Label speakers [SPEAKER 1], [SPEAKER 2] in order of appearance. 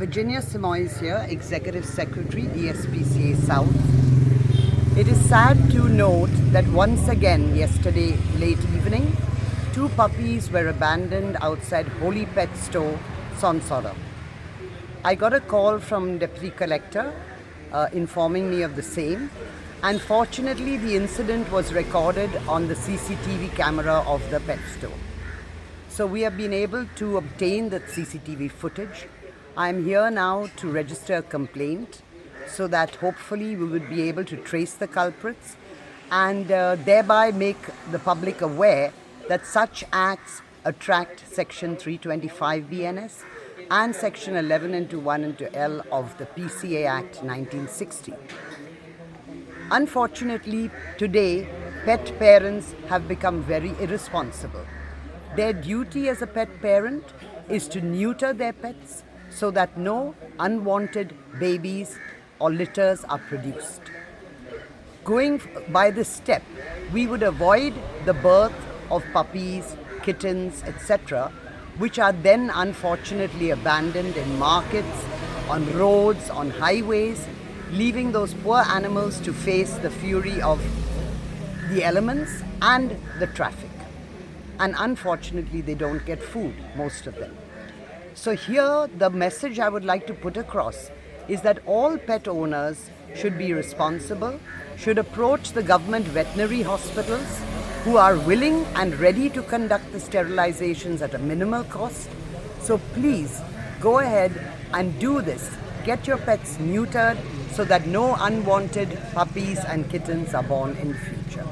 [SPEAKER 1] Virginia Simoes here, Executive Secretary, DSPCA South. It is sad to note that once again yesterday late evening, 2 puppies were abandoned outside Holy Pet Store, Sonsora. I got a call from Deputy Collector informing me of the same, and fortunately the incident was recorded on the CCTV camera of the pet store. So we have been able to obtain that CCTV footage. I am here now to register a complaint so that hopefully we would be able to trace the culprits and thereby make the public aware that such acts attract Section 325 BNS and Section 11 into 1 into L of the PCA Act 1960. Unfortunately, today, pet parents have become very irresponsible. Their duty as a pet parent is to neuter their pets so that no unwanted babies or litters are produced. Going by this step, we would avoid the birth of puppies, kittens, etc., which are then unfortunately abandoned in markets, on roads, on highways, leaving those poor animals to face the fury of the elements and the traffic. And unfortunately, they don't get food, most of them. So here, the message I would like to put across is that all pet owners should be responsible, should approach the government veterinary hospitals who are willing and ready to conduct the sterilizations at a minimal cost. So please go ahead and do this. Get your pets neutered so that no unwanted puppies and kittens are born in future.